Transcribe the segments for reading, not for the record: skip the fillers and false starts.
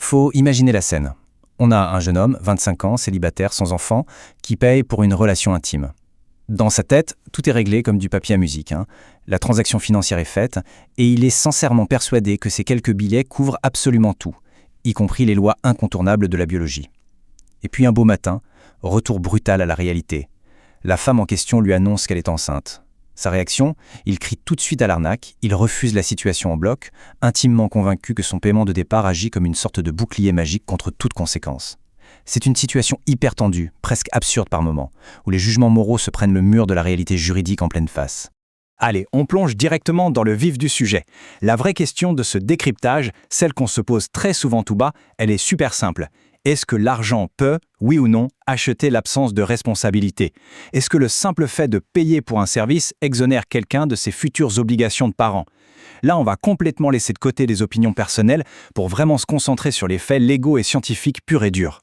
Faut imaginer la scène. On a un jeune homme, 25 ans, célibataire, sans enfant, qui paye pour une relation intime. Dans sa tête, tout est réglé comme du papier à musique. La transaction financière est faite, et il est sincèrement persuadé que ces quelques billets couvrent absolument tout, y compris les lois incontournables de la biologie. Et puis un beau matin, retour brutal à la réalité. La femme en question lui annonce qu'elle est enceinte. Sa réaction, il crie tout de suite à l'arnaque, il refuse la situation en bloc, intimement convaincu que son paiement de départ agit comme une sorte de bouclier magique contre toute conséquence. C'est une situation hyper tendue, presque absurde par moments, où les jugements moraux se prennent le mur de la réalité juridique en pleine face. Allez, on plonge directement dans le vif du sujet. La vraie question de ce décryptage, celle qu'on se pose très souvent tout bas, elle est super simple. Est-ce que l'argent peut, oui ou non, acheter l'absence de responsabilité? Est-ce que le simple fait de payer pour un service exonère quelqu'un de ses futures obligations de parent? Là, on va complètement laisser de côté les opinions personnelles pour vraiment se concentrer sur les faits légaux et scientifiques purs et durs.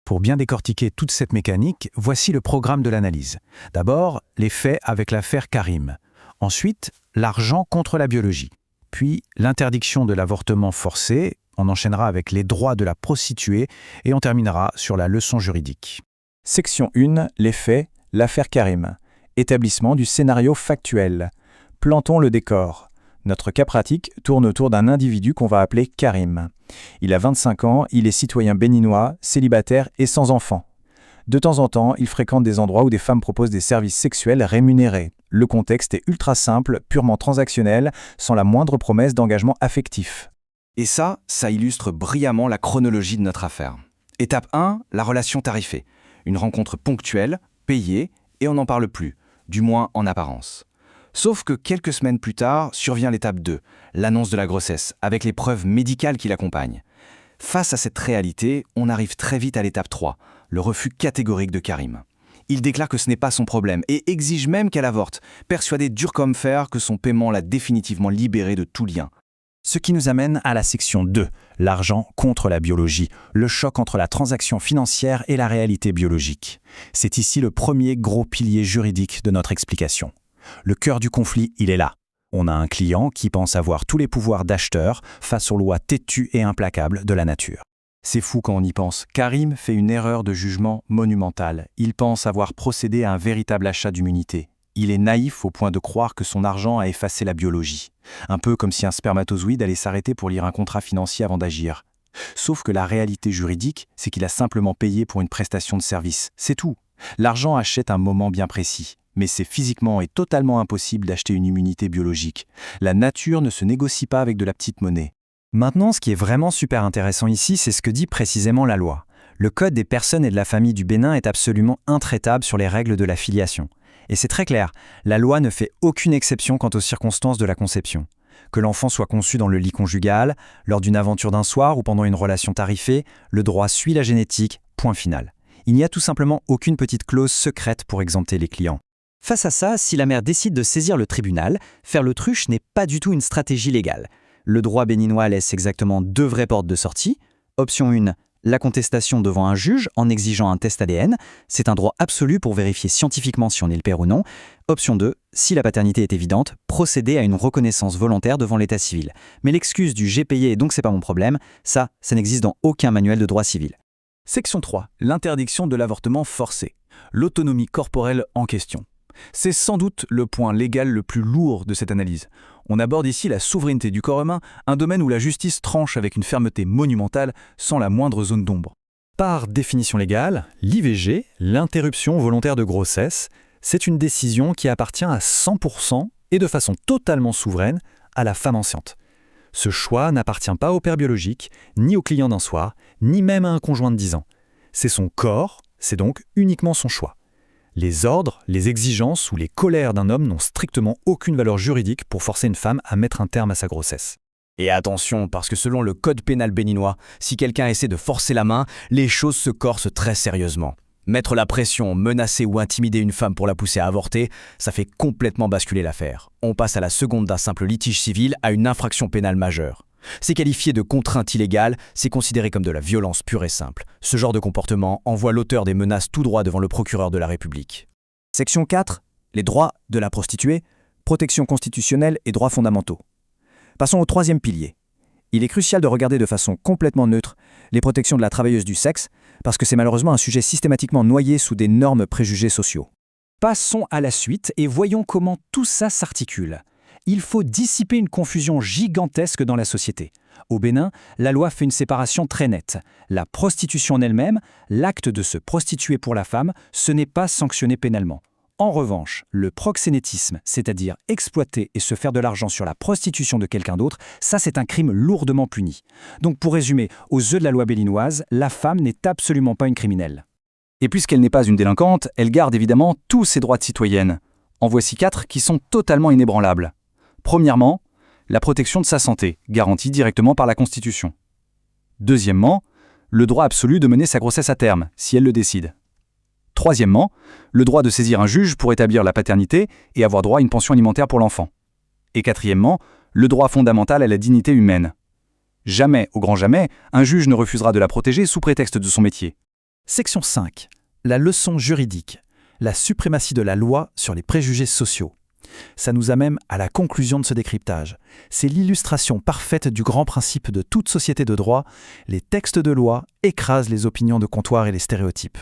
Pour bien décortiquer toute cette mécanique, voici le programme de l'analyse. D'abord, les faits avec l'affaire Karim. Ensuite, l'argent contre la biologie. Puis, l'interdiction de l'avortement forcé. On enchaînera avec les droits de la prostituée et on terminera sur la leçon juridique. Section 1, les faits, l'affaire Karim. Établissement du scénario factuel. Plantons le décor. Notre cas pratique tourne autour d'un individu qu'on va appeler Karim. Il a 25 ans, il est citoyen béninois, célibataire et sans enfant. De temps en temps, il fréquente des endroits où des femmes proposent des services sexuels rémunérés. Le contexte est ultra simple, purement transactionnel, sans la moindre promesse d'engagement affectif. Et ça illustre brillamment la chronologie de notre affaire. Étape 1, la relation tarifée. Une rencontre ponctuelle, payée, et on n'en parle plus, du moins en apparence. Sauf que quelques semaines plus tard, survient l'étape 2, l'annonce de la grossesse, avec les preuves médicales qui l'accompagnent. Face à cette réalité, on arrive très vite à l'étape 3, le refus catégorique de Karim. Il déclare que ce n'est pas son problème et exige même qu'elle avorte, persuadé dur comme fer que son paiement l'a définitivement libéré de tout lien. Ce qui nous amène à la section 2, l'argent contre la biologie, le choc entre la transaction financière et la réalité biologique. C'est ici le premier gros pilier juridique de notre explication. Le cœur du conflit, il est là. On a un client qui pense avoir tous les pouvoirs d'acheteur face aux lois têtues et implacables de la nature. C'est fou quand on y pense. Karim fait une erreur de jugement monumentale. Il pense avoir procédé à un véritable achat d'immunité. Il est naïf au point de croire que son argent a effacé la biologie. Un peu comme si un spermatozoïde allait s'arrêter pour lire un contrat financier avant d'agir. Sauf que la réalité juridique, c'est qu'il a simplement payé pour une prestation de service. C'est tout. L'argent achète un moment bien précis. Mais c'est physiquement et totalement impossible d'acheter une immunité biologique. La nature ne se négocie pas avec de la petite monnaie. Maintenant, ce qui est vraiment super intéressant ici, c'est ce que dit précisément la loi. Le Code des personnes et de la famille du Bénin est absolument intraitable sur les règles de la filiation. Et c'est très clair, la loi ne fait aucune exception quant aux circonstances de la conception. Que l'enfant soit conçu dans le lit conjugal, lors d'une aventure d'un soir ou pendant une relation tarifée, le droit suit la génétique, point final. Il n'y a tout simplement aucune petite clause secrète pour exempter les clients. Face à ça, si la mère décide de saisir le tribunal, faire l'autruche n'est pas du tout une stratégie légale. Le droit béninois laisse exactement 2 vraies portes de sortie. Option 1, la contestation devant un juge en exigeant un test ADN. C'est un droit absolu pour vérifier scientifiquement si on est le père ou non. Option 2, si la paternité est évidente, procéder à une reconnaissance volontaire devant l'état civil. Mais l'excuse du « j'ai payé et donc c'est pas mon problème », ça n'existe dans aucun manuel de droit civil. Section 3, l'interdiction de l'avortement forcé. L'autonomie corporelle en question. C'est sans doute le point légal le plus lourd de cette analyse. On aborde ici la souveraineté du corps humain, un domaine où la justice tranche avec une fermeté monumentale sans la moindre zone d'ombre. Par définition légale, l'IVG, l'interruption volontaire de grossesse, c'est une décision qui appartient à 100% et de façon totalement souveraine à la femme enceinte. Ce choix n'appartient pas au père biologique, ni au client d'un soir, ni même à un conjoint de 10 ans. C'est son corps, c'est donc uniquement son choix. Les ordres, les exigences ou les colères d'un homme n'ont strictement aucune valeur juridique pour forcer une femme à mettre un terme à sa grossesse. Et attention, parce que selon le code pénal béninois, si quelqu'un essaie de forcer la main, les choses se corsent très sérieusement. Mettre la pression, menacer ou intimider une femme pour la pousser à avorter, ça fait complètement basculer l'affaire. On passe à la seconde d'un simple litige civil à une infraction pénale majeure. C'est qualifié de contrainte illégale, c'est considéré comme de la violence pure et simple. Ce genre de comportement envoie l'auteur des menaces tout droit devant le procureur de la République. Section 4, les droits de la prostituée, protection constitutionnelle et droits fondamentaux. Passons au 3e pilier. Il est crucial de regarder de façon complètement neutre les protections de la travailleuse du sexe, parce que c'est malheureusement un sujet systématiquement noyé sous des normes préjugés sociaux. Passons à la suite et voyons comment tout ça s'articule. Il faut dissiper une confusion gigantesque dans la société. Au Bénin, la loi fait une séparation très nette. La prostitution en elle-même, l'acte de se prostituer pour la femme, ce n'est pas sanctionné pénalement. En revanche, le proxénétisme, c'est-à-dire exploiter et se faire de l'argent sur la prostitution de quelqu'un d'autre, ça c'est un crime lourdement puni. Donc pour résumer, aux yeux de la loi béninoise, la femme n'est absolument pas une criminelle. Et puisqu'elle n'est pas une délinquante, elle garde évidemment tous ses droits de citoyenne. En voici 4 qui sont totalement inébranlables. Premièrement, la protection de sa santé, garantie directement par la Constitution. Deuxièmement, le droit absolu de mener sa grossesse à terme, si elle le décide. Troisièmement, le droit de saisir un juge pour établir la paternité et avoir droit à une pension alimentaire pour l'enfant. Et quatrièmement, le droit fondamental à la dignité humaine. Jamais, au grand jamais, un juge ne refusera de la protéger sous prétexte de son métier. Section 5. La leçon juridique. La suprématie de la loi sur les préjugés sociaux. Ça nous amène à la conclusion de ce décryptage. C'est l'illustration parfaite du grand principe de toute société de droit. Les textes de loi écrasent les opinions de comptoir et les stéréotypes.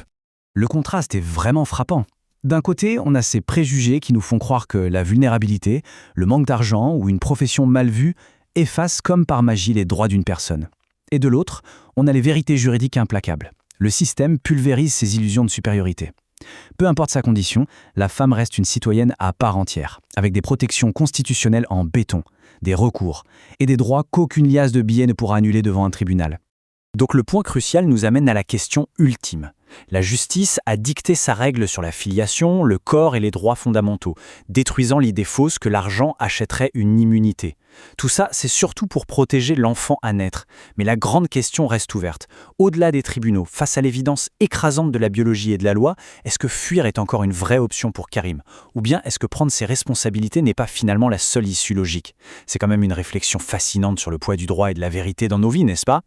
Le contraste est vraiment frappant. D'un côté, on a ces préjugés qui nous font croire que la vulnérabilité, le manque d'argent ou une profession mal vue effacent comme par magie les droits d'une personne. Et de l'autre, on a les vérités juridiques implacables. Le système pulvérise ses illusions de supériorité. Peu importe sa condition, la femme reste une citoyenne à part entière, avec des protections constitutionnelles en béton, des recours et des droits qu'aucune liasse de billets ne pourra annuler devant un tribunal. Donc le point crucial nous amène à la question ultime. La justice a dicté sa règle sur la filiation, le corps et les droits fondamentaux, détruisant l'idée fausse que l'argent achèterait une immunité. Tout ça, c'est surtout pour protéger l'enfant à naître. Mais la grande question reste ouverte. Au-delà des tribunaux, face à l'évidence écrasante de la biologie et de la loi, est-ce que fuir est encore une vraie option pour Karim? Ou bien est-ce que prendre ses responsabilités n'est pas finalement la seule issue logique? C'est quand même une réflexion fascinante sur le poids du droit et de la vérité dans nos vies, n'est-ce pas?